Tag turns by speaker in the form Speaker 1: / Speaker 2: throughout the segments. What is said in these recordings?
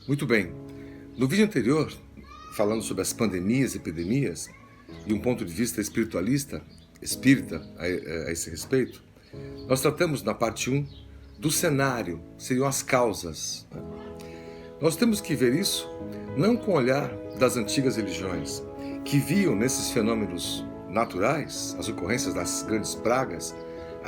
Speaker 1: Muito bem. No vídeo anterior, falando sobre as pandemias e epidemias, e um ponto de vista espiritualista, espírita a esse respeito, nós tratamos na parte 1 do cenário, seriam as causas. Nós temos que ver isso não com o olhar das antigas religiões, que viam nesses fenômenos naturais, as ocorrências das grandes pragas,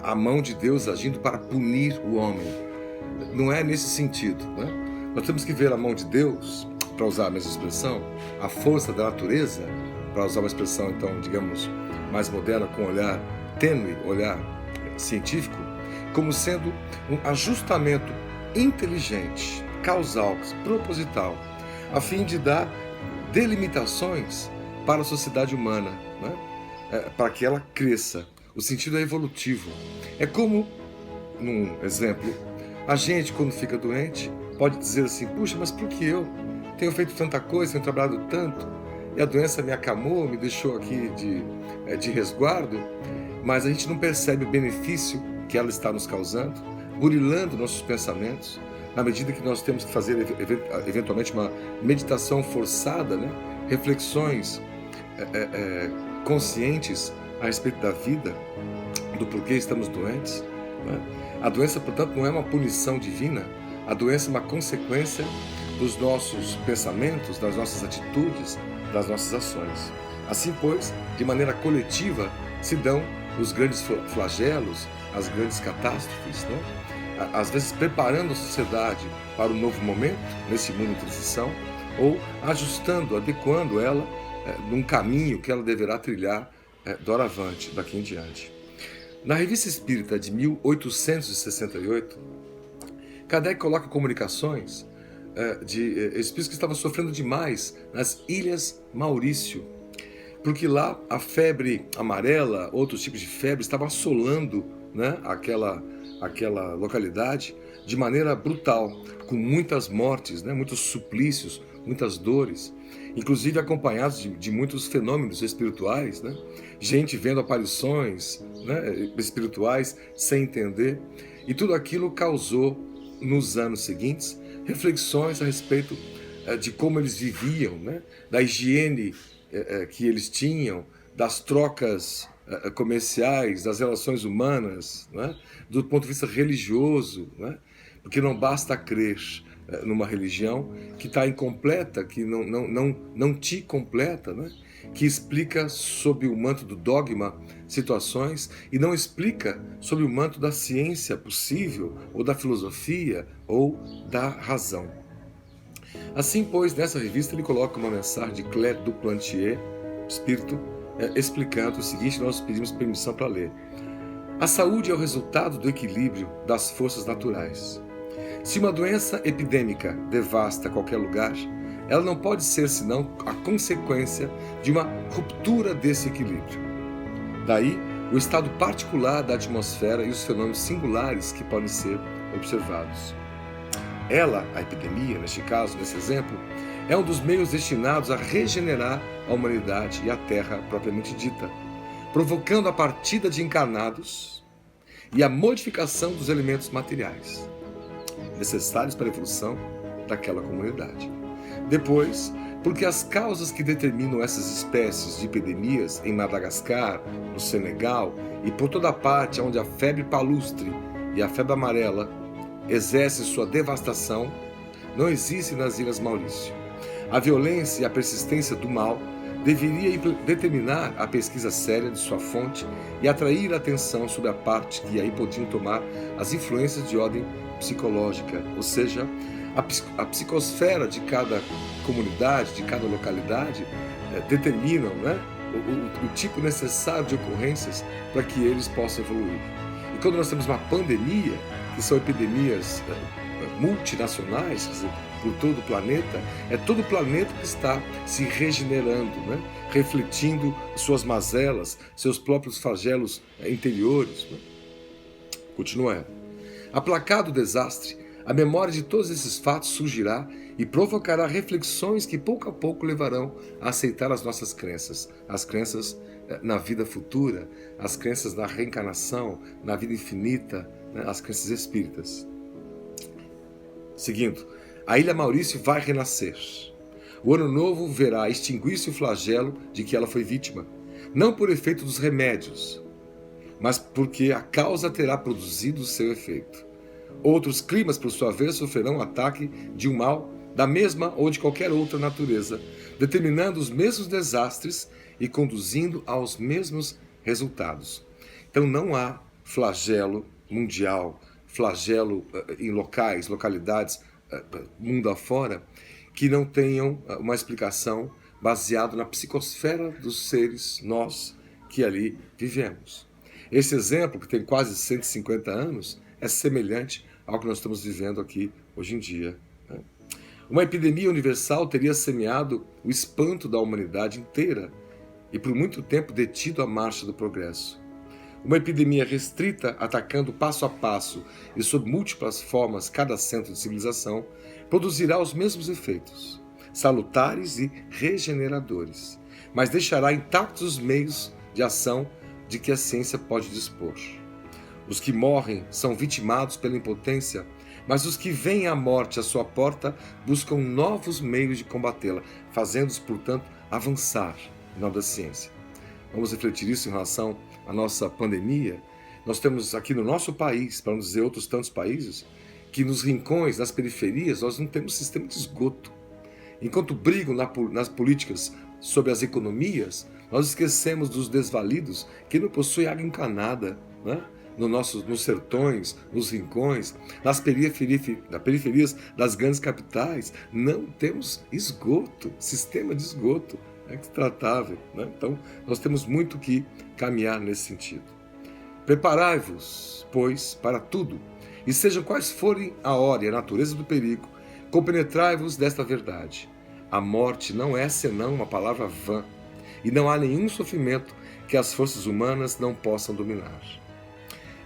Speaker 1: a mão de Deus agindo para punir o homem. Não é nesse sentido, né? Nós temos que ver a mão de Deus, para usar a mesma expressão, a força da natureza, para usar uma expressão, então, digamos, mais moderna, com olhar tênue, olhar científico, como sendo um ajustamento inteligente, causal, proposital, a fim de dar delimitações para a sociedade humana, né? Para que ela cresça. O sentido é evolutivo. É como, num exemplo, a gente, quando fica doente, pode dizer assim: puxa, mas por que eu tenho feito tanta coisa, tenho trabalhado tanto, e a doença me acamou, me deixou aqui de resguardo, mas a gente não percebe o benefício que ela está nos causando, burilando nossos pensamentos, na medida que nós temos que fazer eventualmente uma meditação forçada, né? Reflexões conscientes a respeito da vida, do porquê estamos doentes, né? A doença, portanto, não é uma punição divina, a doença é uma consequência dos nossos pensamentos, das nossas atitudes, das nossas ações. Assim, pois, de maneira coletiva, se dão os grandes flagelos, as grandes catástrofes, né? Às vezes preparando a sociedade para um novo momento, nesse mundo em transição, ou ajustando, adequando ela num caminho que ela deverá trilhar doravante, daqui em diante. Na Revista Espírita de 1868, Kardec coloca comunicações de espíritos que estavam sofrendo demais nas Ilhas Maurício, porque lá a febre amarela, outros tipos de febre, estavam assolando, né, aquela localidade de maneira brutal, com muitas mortes, né, muitos suplícios, muitas dores, inclusive acompanhados de muitos fenômenos espirituais, né? Gente vendo aparições, né, espirituais sem entender, e tudo aquilo causou, nos anos seguintes, reflexões a respeito de como eles viviam, né, da higiene que eles tinham, das trocas comerciais, das relações humanas, né, do ponto de vista religioso, né, porque não basta crer numa religião que está incompleta, que não te completa, né? Que explica sob o manto do dogma situações e não explica sob o manto da ciência possível, ou da filosofia, ou da razão. Assim, pois, nessa revista ele coloca uma mensagem de Claire Duplantier, espírito, explicando o seguinte, nós pedimos permissão para ler. A saúde é o resultado do equilíbrio das forças naturais. Se uma doença epidêmica devasta qualquer lugar, ela não pode ser senão a consequência de uma ruptura desse equilíbrio. Daí, o estado particular da atmosfera e os fenômenos singulares que podem ser observados. Ela, a epidemia, neste caso, nesse exemplo, é um dos meios destinados a regenerar a humanidade e a Terra propriamente dita, provocando a partida de encarnados e a modificação dos elementos materiais necessários para a evolução daquela comunidade. Depois, porque as causas que determinam essas espécies de epidemias em Madagascar, no Senegal e por toda parte onde a febre palustre e a febre amarela exercem sua devastação, não existem nas Ilhas Maurício. A violência e a persistência do mal deveria determinar a pesquisa séria de sua fonte e atrair a atenção sobre a parte que aí podiam tomar as influências de ordem psicológica, ou seja, a psicosfera de cada comunidade, de cada localidade, determinam, né, o tipo necessário de ocorrências para que eles possam evoluir. E quando nós temos uma pandemia, que são epidemias multinacionais, quer dizer, por todo o planeta, é todo o planeta que está se regenerando, né, refletindo suas mazelas, seus próprios flagelos interiores, né? Continua ela. Aplacado o desastre, a memória de todos esses fatos surgirá e provocará reflexões que pouco a pouco levarão a aceitar as nossas crenças, as crenças na vida futura, as crenças na reencarnação, na vida infinita, né, as crenças espíritas. Seguindo, A Ilha Maurício vai renascer. O Ano Novo verá extinguir-se o flagelo de que ela foi vítima, não por efeito dos remédios, mas porque a causa terá produzido o seu efeito. Outros climas, por sua vez, sofrerão o ataque de um mal da mesma ou de qualquer outra natureza, determinando os mesmos desastres e conduzindo aos mesmos resultados. Então não há flagelo mundial, flagelo em localidades, mundo afora, que não tenham uma explicação baseada na psicosfera dos seres, nós, que ali vivemos. Esse exemplo, que tem quase 150 anos, é semelhante ao que nós estamos vivendo aqui hoje em dia. Uma epidemia universal teria semeado o espanto da humanidade inteira e por muito tempo detido a marcha do progresso. Uma epidemia restrita, atacando passo a passo e sob múltiplas formas cada centro de civilização, produzirá os mesmos efeitos, salutares e regeneradores, mas deixará intactos os meios de ação de que a ciência pode dispor. Os que morrem são vitimados pela impotência, mas os que veem a morte à sua porta buscam novos meios de combatê-la, fazendo-os, portanto, avançar em nome da ciência. Vamos refletir isso em relação à nossa pandemia. Nós temos aqui no nosso país, para não dizer outros tantos países, que nos rincões, nas periferias, nós não temos sistema de esgoto. Enquanto brigam nas políticas sobre as economias, nós esquecemos dos desvalidos que não possuem água encanada, né? Nos sertões, nos rincões, nas periferias das grandes capitais, não temos esgoto, sistema de esgoto tratável, né? Então, nós temos muito que caminhar nesse sentido. Preparai-vos, pois, para tudo, e sejam quais forem a hora e a natureza do perigo, compenetrai-vos desta verdade. A morte não é senão uma palavra vã, e não há nenhum sofrimento que as forças humanas não possam dominar.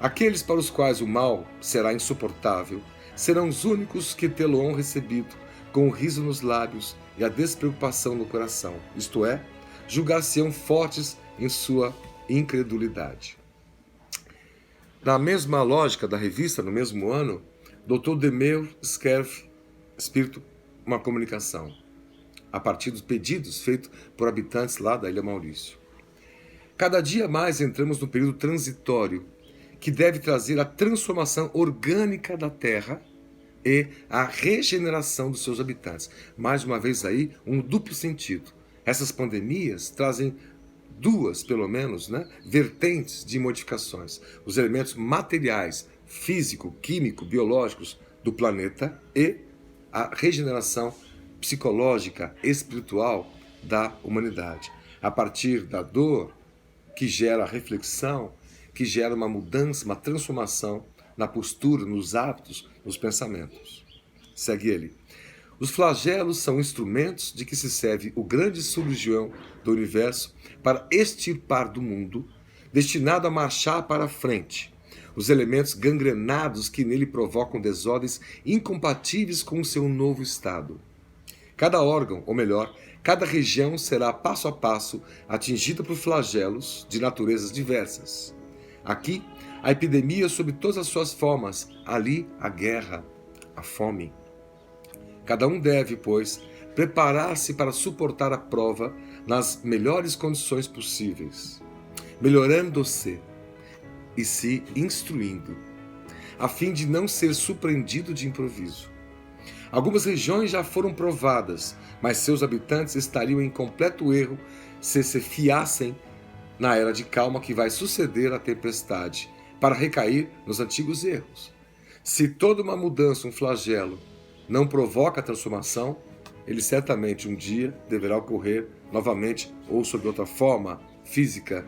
Speaker 1: Aqueles para os quais o mal será insuportável serão os únicos que tê-lo-ão recebido com o riso nos lábios e a despreocupação no coração, isto é, julgar-se-ão fortes em sua incredulidade. Na mesma lógica da revista, no mesmo ano, Dr. Demeur escreve Espírito, uma comunicação, a partir dos pedidos feitos por habitantes lá da Ilha Maurício. Cada dia mais entramos no período transitório, que deve trazer a transformação orgânica da Terra e a regeneração dos seus habitantes. Mais uma vez aí, um duplo sentido. Essas pandemias trazem duas, pelo menos, vertentes de modificações. Os elementos materiais, físico, químico, biológicos do planeta e a regeneração psicológica, espiritual da humanidade. A partir da dor, que gera reflexão, que gera uma mudança, uma transformação na postura, nos hábitos, nos pensamentos. Segue ele. Os flagelos são instrumentos de que se serve o grande cirurgião do universo para extirpar do mundo, destinado a marchar para a frente, os elementos gangrenados que nele provocam desordens incompatíveis com o seu novo estado. Cada órgão, ou melhor, cada região será passo a passo atingida por flagelos de naturezas diversas. Aqui, a epidemia sob todas as suas formas, ali a guerra, a fome. Cada um deve, pois, preparar-se para suportar a prova nas melhores condições possíveis, melhorando-se e se instruindo, a fim de não ser surpreendido de improviso. Algumas regiões já foram provadas, mas seus habitantes estariam em completo erro se fiassem na era de calma que vai suceder à tempestade, para recair nos antigos erros. Se toda uma mudança, um flagelo, não provoca a transformação, ele certamente um dia deverá ocorrer novamente, ou sob outra forma física,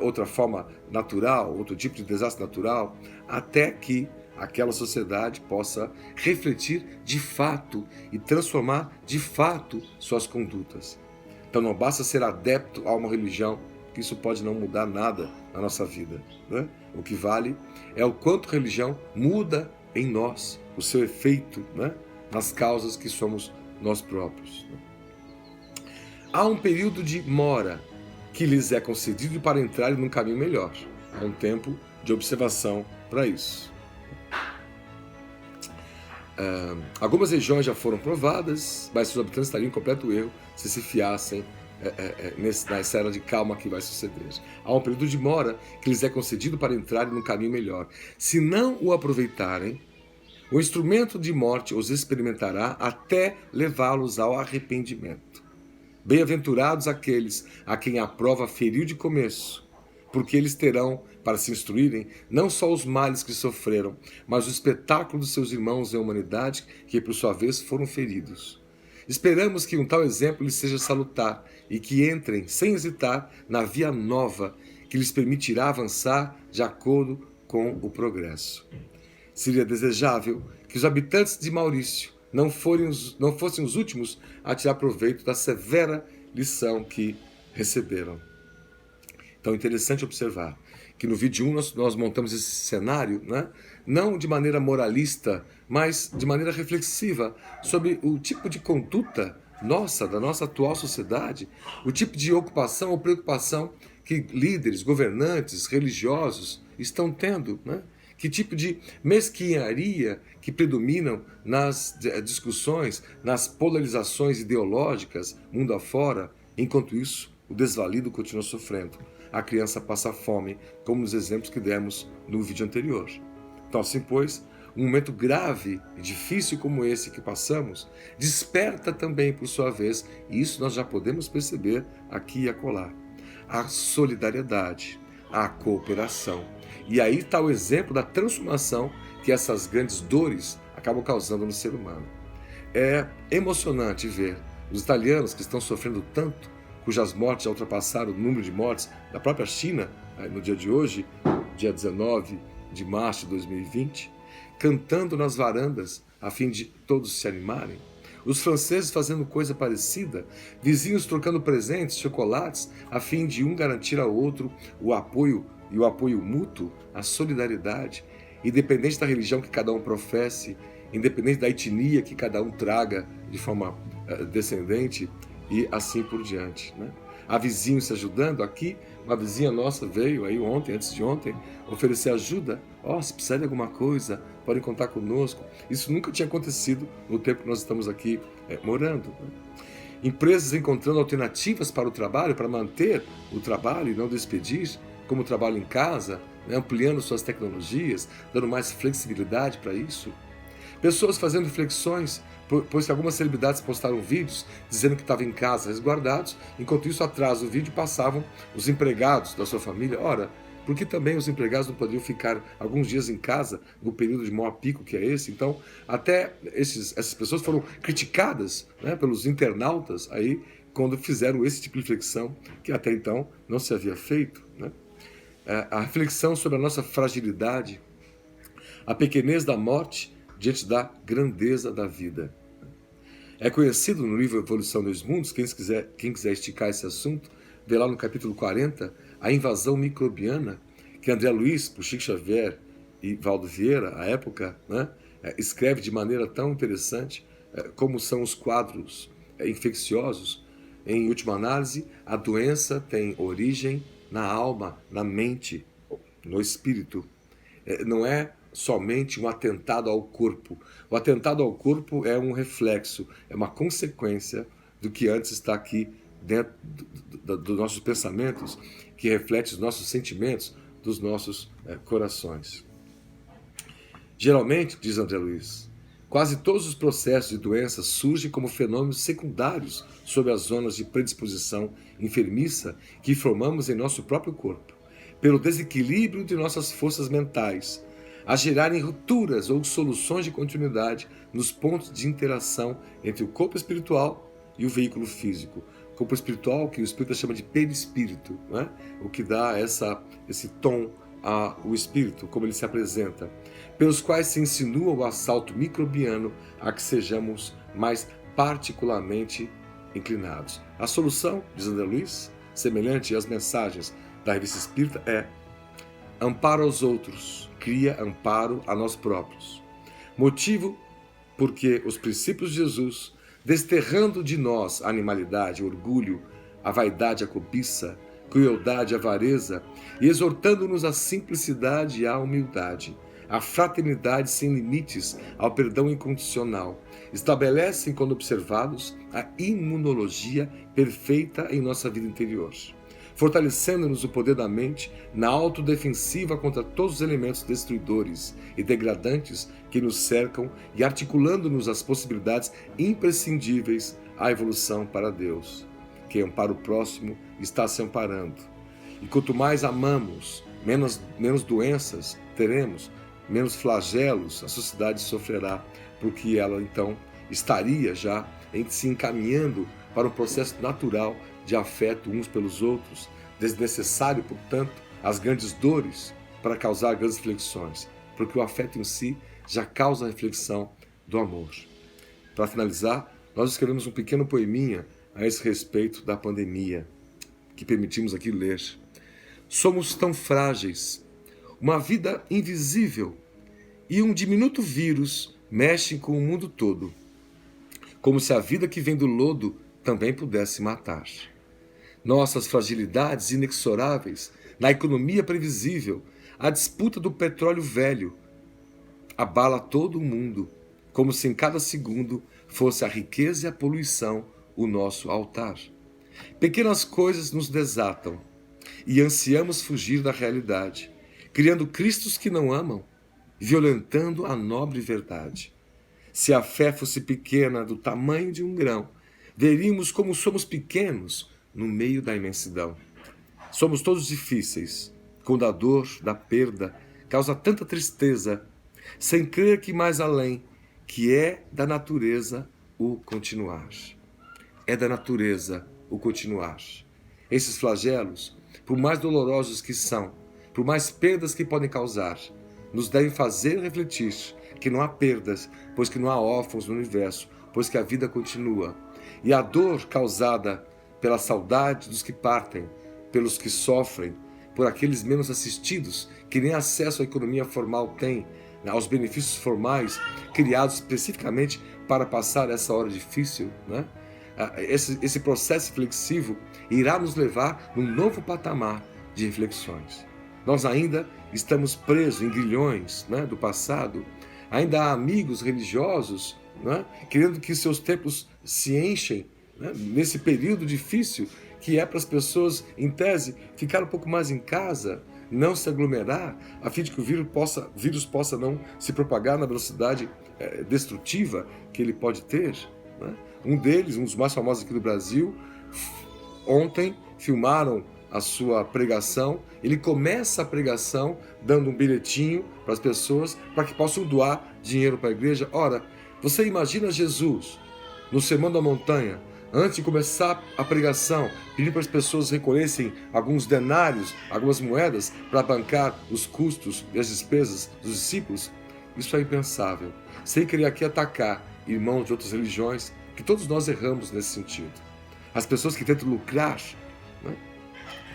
Speaker 1: outra forma natural, outro tipo de desastre natural, até que aquela sociedade possa refletir de fato e transformar de fato suas condutas. Então não basta ser adepto a uma religião, que isso pode não mudar nada na nossa vida. O que vale é o quanto a religião muda em nós, o seu efeito nas causas que somos nós próprios. Há um período de mora que lhes é concedido para entrarem num caminho melhor. Há um tempo de observação para isso. Algumas regiões já foram provadas, mas seus habitantes estariam em completo erro se fiassem nessa era de calma que vai suceder. Há um período de mora que lhes é concedido para entrarem num caminho melhor. Se não o aproveitarem, o instrumento de morte os experimentará até levá-los ao arrependimento. Bem-aventurados aqueles a quem a prova feriu de começo, porque eles terão, para se instruírem, não só os males que sofreram, mas o espetáculo dos seus irmãos em humanidade, que por sua vez foram feridos. Esperamos que um tal exemplo lhes seja salutar e que entrem, sem hesitar, na via nova que lhes permitirá avançar de acordo com o progresso. Seria desejável que os habitantes de Maurício não fossem os últimos a tirar proveito da severa lição que receberam. Então é interessante observar que no vídeo 1 nós montamos esse cenário, né? Não de maneira moralista, mas de maneira reflexiva sobre o tipo de conduta da nossa atual sociedade, o tipo de ocupação ou preocupação que líderes, governantes, religiosos estão tendo, né? Que tipo de mesquinharia que predominam nas discussões, nas polarizações ideológicas, mundo afora. Enquanto isso, o desvalido continua sofrendo. A criança passa fome, como nos exemplos que demos no vídeo anterior. Então, assim pois, um momento grave e difícil como esse que passamos, desperta também, por sua vez, e isso nós já podemos perceber aqui e acolá, a solidariedade, a cooperação. E aí está o exemplo da transformação que essas grandes dores acabam causando no ser humano. É emocionante ver os italianos que estão sofrendo tanto, cujas mortes já ultrapassaram o número de mortes da própria China, no dia de hoje, dia 19 de março de 2020, cantando nas varandas a fim de todos se animarem. Os franceses fazendo coisa parecida, vizinhos trocando presentes, chocolates, a fim de um garantir ao outro o apoio e o apoio mútuo, a solidariedade, independente da religião que cada um professe, independente da etnia que cada um traga de forma descendente e assim por diante, né? Há vizinhos se ajudando. Aqui, uma vizinha nossa veio aí ontem, antes de ontem, oferecer ajuda. Se precisar de alguma coisa, podem contar conosco. Isso nunca tinha acontecido no tempo que nós estamos aqui morando, né? Empresas encontrando alternativas para o trabalho, para manter o trabalho e não despedir, como o trabalho em casa, né? Ampliando suas tecnologias, dando mais flexibilidade para isso. Pessoas fazendo reflexões, pois que algumas celebridades postaram vídeos dizendo que estavam em casa resguardados, enquanto isso atrás do vídeo passavam os empregados da sua família. Ora, por que também os empregados não poderiam ficar alguns dias em casa no período de maior pico que é esse? Então, até essas pessoas foram criticadas, né, pelos internautas aí, quando fizeram esse tipo de reflexão que até então não se havia feito, né? A reflexão sobre a nossa fragilidade, a pequenez da morte diante da grandeza da vida. É conhecido no livro Evolução dos Mundos, quem quiser esticar esse assunto, vê lá no capítulo 40, a invasão microbiana, que André Luiz, por Chico Xavier e Valdo Vieira, à época, né, escreve de maneira tão interessante como são os quadros infecciosos. Em última análise, a doença tem origem na alma, na mente, no espírito. Não é somente um atentado ao corpo. O atentado ao corpo é um reflexo, é uma consequência do que antes está aqui dentro dos nossos pensamentos, que reflete os nossos sentimentos, dos nossos corações. Geralmente, diz André Luiz, quase todos os processos de doença surgem como fenômenos secundários sobre as zonas de predisposição enfermiça que formamos em nosso próprio corpo, pelo desequilíbrio de nossas forças mentais, a gerarem rupturas ou soluções de continuidade nos pontos de interação entre o corpo espiritual e o veículo físico. O corpo espiritual, que o espírito chama de perispírito, né? O que dá esse tom ao espírito, como ele se apresenta, pelos quais se insinua o assalto microbiano a que sejamos mais particularmente inclinados. A solução, diz André Luiz, semelhante às mensagens da Revista Espírita, é amparo aos outros, cria amparo a nós próprios. Motivo porque os princípios de Jesus, desterrando de nós a animalidade, o orgulho, a vaidade, a cobiça, crueldade, a avareza, e exortando-nos à simplicidade e à humildade, a fraternidade sem limites ao perdão incondicional. Estabelecem, quando observados, a imunologia perfeita em nossa vida interior, fortalecendo-nos o poder da mente na autodefensiva contra todos os elementos destruidores e degradantes que nos cercam e articulando-nos as possibilidades imprescindíveis à evolução para Deus. Quem ampara o próximo está se amparando. E quanto mais amamos, menos doenças teremos, menos flagelos a sociedade sofrerá, porque ela então estaria já se encaminhando para um processo natural de afeto uns pelos outros, desnecessário, portanto, as grandes dores para causar grandes reflexões, porque o afeto em si já causa a reflexão do amor. Para finalizar, nós escrevemos um pequeno poeminha a esse respeito da pandemia, que permitimos aqui ler. Somos tão frágeis, uma vida invisível e um diminuto vírus mexem com o mundo todo, como se a vida que vem do lodo também pudesse matar. Nossas fragilidades inexoráveis, na economia previsível, a disputa do petróleo velho, abala todo o mundo, como se em cada segundo fosse a riqueza e a poluição o nosso altar. Pequenas coisas nos desatam e ansiamos fugir da realidade, criando cristos que não amam, violentando a nobre verdade. Se a fé fosse pequena do tamanho de um grão, veríamos como somos pequenos no meio da imensidão. Somos todos difíceis, quando a dor da perda causa tanta tristeza, sem crer que mais além, que é da natureza o continuar. É da natureza o continuar. Esses flagelos, por mais dolorosos que são, por mais perdas que podem causar, nos devem fazer refletir que não há perdas, pois que não há órfãos no universo, pois que a vida continua. E a dor causada pela saudade dos que partem, pelos que sofrem, por aqueles menos assistidos, que nem acesso à economia formal têm, aos benefícios formais, criados especificamente para passar essa hora difícil, né? Esse processo reflexivo irá nos levar num novo patamar de reflexões. Nós ainda estamos presos em grilhões, né, do passado, ainda há amigos religiosos, né, querendo que seus templos se enchem, né, nesse período difícil que é para as pessoas, em tese, ficar um pouco mais em casa, não se aglomerar, a fim de que o vírus possa não se propagar na velocidade destrutiva que ele pode ter, né? Um deles, um dos mais famosos aqui do Brasil, ontem filmaram a sua pregação. Ele começa a pregação dando um bilhetinho para as pessoas para que possam doar dinheiro para a igreja. Ora, você imagina Jesus no Sermão da Montanha, antes de começar a pregação, pedindo para as pessoas recolhessem alguns denários, algumas moedas, para bancar os custos e as despesas dos discípulos? Isso é impensável. Sem querer aqui atacar irmãos de outras religiões, que todos nós erramos nesse sentido. As pessoas que tentam lucrar, né,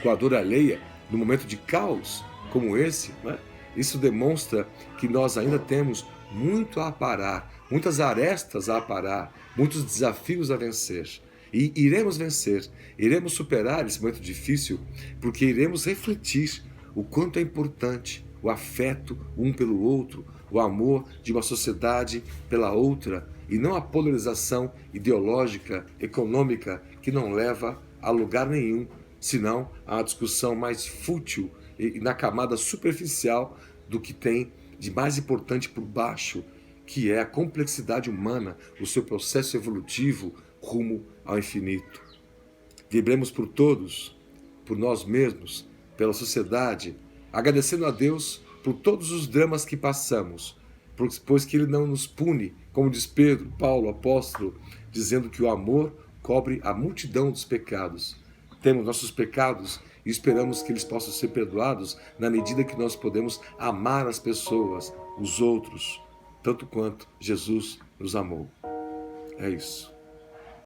Speaker 1: com a dor alheia, no momento de caos como esse, né, isso demonstra que nós ainda temos muito a aparar, muitas arestas a aparar, muitos desafios a vencer. E iremos vencer, iremos superar esse momento difícil, porque iremos refletir o quanto é importante o afeto um pelo outro, o amor de uma sociedade pela outra, e não a polarização ideológica, econômica, que não leva a lugar nenhum, senão a discussão mais fútil e na camada superficial do que tem de mais importante por baixo, que é a complexidade humana, o seu processo evolutivo rumo ao infinito. Vibremos por todos, por nós mesmos, pela sociedade, agradecendo a Deus por todos os dramas que passamos, pois que Ele não nos pune, como diz Pedro, Paulo, apóstolo, dizendo que o amor cobre a multidão dos pecados. Temos nossos pecados e esperamos que eles possam ser perdoados na medida que nós podemos amar as pessoas, os outros, tanto quanto Jesus nos amou. É isso.